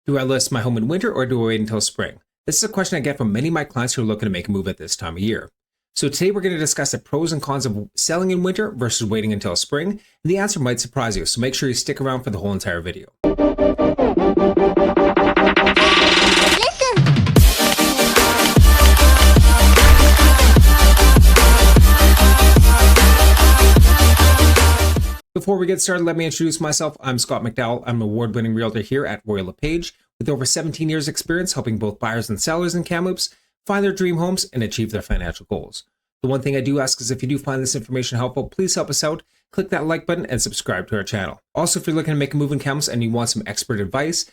Do I list my home in winter or do I wait until spring? This is a question I get from many of my clients who are looking to make a move at this time of year. So today we're going to discuss the pros and cons of selling in winter versus waiting until spring, and the answer might surprise you, so make sure you stick around for the whole entire video. Before we get started, let me introduce myself. I'm Scott McDowell. I'm an award-winning realtor here at Royal LePage with over 17 years experience helping both buyers and sellers in Kamloops find their dream homes and achieve their financial goals. The one thing I do ask is if you do find this information helpful, please help us out. Click that like button and subscribe to our channel. Also, if you're looking to make a move in Kamloops and you want some expert advice,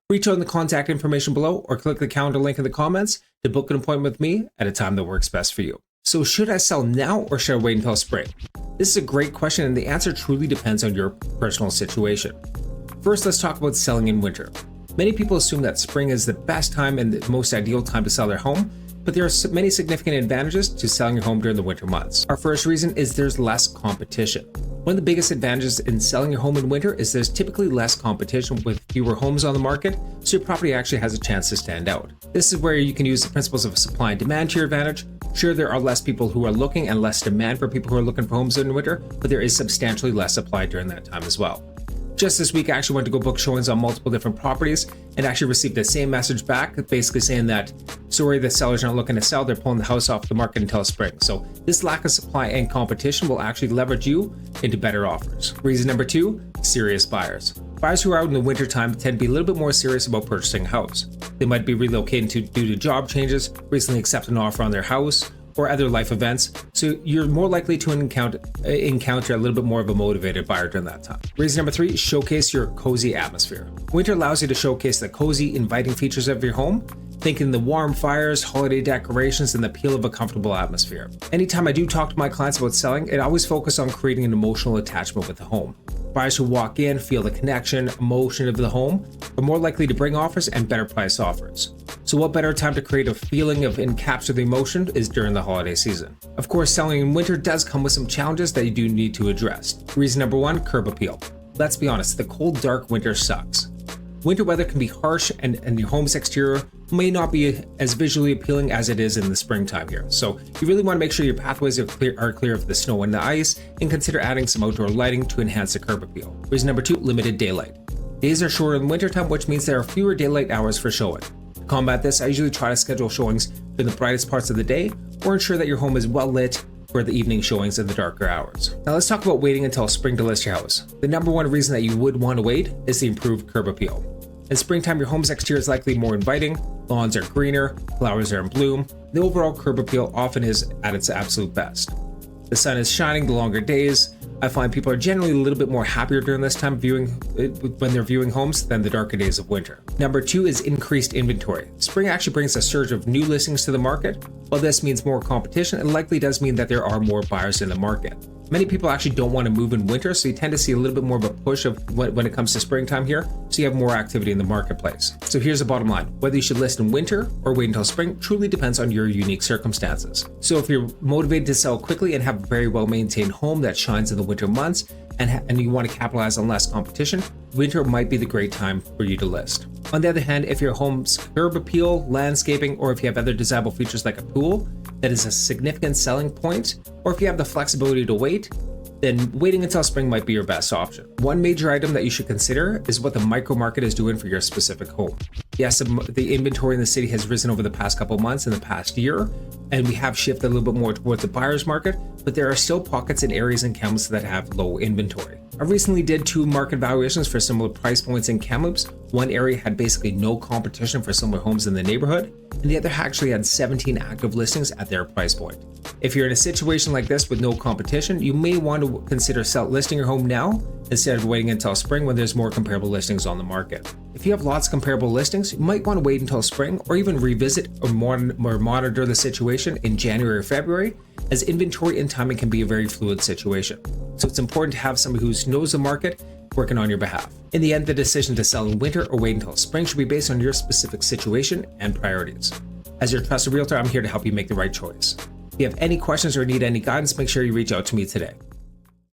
reach out in the contact information below or click the calendar link in the comments to book an appointment with me at a time that works best for you. So should I sell now or should I wait until spring? This is a great question and the answer truly depends on your personal situation. First, let's talk about selling in winter. Many people assume that spring is the best time and the most ideal time to sell their home, but there are many significant advantages to selling your home during the winter months. Our first reason is there's less competition. One of the biggest advantages in selling your home in winter is there's typically less competition with fewer homes on the market, so your property actually has a chance to stand out. This is where you can use the principles of supply and demand to your advantage. Sure, there are less people who are looking and less demand for people who are looking for homes in winter, but there is substantially less supply during that time as well. Just this week, I actually went to go book showings on multiple different properties and actually received the same message back, basically saying that, sorry, the sellers aren't looking to sell, they're pulling the house off the market until spring. So this lack of supply and competition will actually leverage you into better offers. Reason number two, serious buyers. Buyers who are out in the winter time tend to be a little bit more serious about purchasing a house. They might be relocating due to job changes, recently accepted an offer on their house, or other life events, so you're more likely to encounter a little bit more of a motivated buyer during that time. Reason number three, showcase your cozy atmosphere. Winter allows you to showcase the cozy, inviting features of your home, thinking the warm fires, holiday decorations, and the appeal of a comfortable atmosphere. Anytime I do talk to my clients about selling, it always focuses on creating an emotional attachment with the home. Buyers who walk in, feel the connection, emotion of the home, are more likely to bring offers and better price offers. So what better time to create a feeling of and capture the emotion is during the holiday season. Of course, selling in winter does come with some challenges that you do need to address. Reason number one, curb appeal. Let's be honest, the cold, dark winter sucks. Winter weather can be harsh and your home's exterior may not be as visually appealing as it is in the springtime here. So you really want to make sure your pathways are clear of the snow and the ice, and consider adding some outdoor lighting to enhance the curb appeal. Reason number two, limited daylight. Days are shorter in wintertime, which means there are fewer daylight hours for showing. To combat this, I usually try to schedule showings during the brightest parts of the day or ensure that your home is well lit for the evening showings in the darker hours. Now let's talk about waiting until spring to list your house. The number one reason that you would want to wait is the improved curb appeal. In springtime, your home's exterior is likely more inviting, lawns are greener, flowers are in bloom. The overall curb appeal often is at its absolute best. The sun is shining the longer days. I find people are generally a little bit more happier during this time when they're viewing homes than the darker days of winter. Number two is increased inventory. Spring actually brings a surge of new listings to the market. While this means more competition, it likely does mean that there are more buyers in the market. Many people actually don't want to move in winter, so you tend to see a little bit more of a push of when it comes to springtime here, so you have more activity in the marketplace. So here's the bottom line. Whether you should list in winter or wait until spring truly depends on your unique circumstances. So if you're motivated to sell quickly and have a very well-maintained home that shines in the winter months, and you want to capitalize on less competition, winter might be the great time for you to list. On the other hand, if your home's curb appeal, landscaping, or if you have other desirable features like a pool that is a significant selling point, or if you have the flexibility to wait, then waiting until spring might be your best option. One major item that you should consider is what the micro market is doing for your specific home. Yes, the inventory in the city has risen over the past couple months in the past year, and we have shifted a little bit more towards the buyer's market, but there are still pockets in areas in Kamloops that have low inventory. I recently did 2 market valuations for similar price points in Kamloops. One area had basically no competition for similar homes in the neighborhood, and the other actually had 17 active listings at their price point. If you're in a situation like this with no competition, you may want to consider listing your home now instead of waiting until spring when there's more comparable listings on the market. If you have lots of comparable listings, you might want to wait until spring or even revisit or monitor the situation in January or February, as inventory and timing can be a very fluid situation. So it's important to have somebody who knows the market working on your behalf. In the end, the decision to sell in winter or wait until spring should be based on your specific situation and priorities. As your trusted realtor, I'm here to help you make the right choice. If you have any questions or need any guidance, make sure you reach out to me today.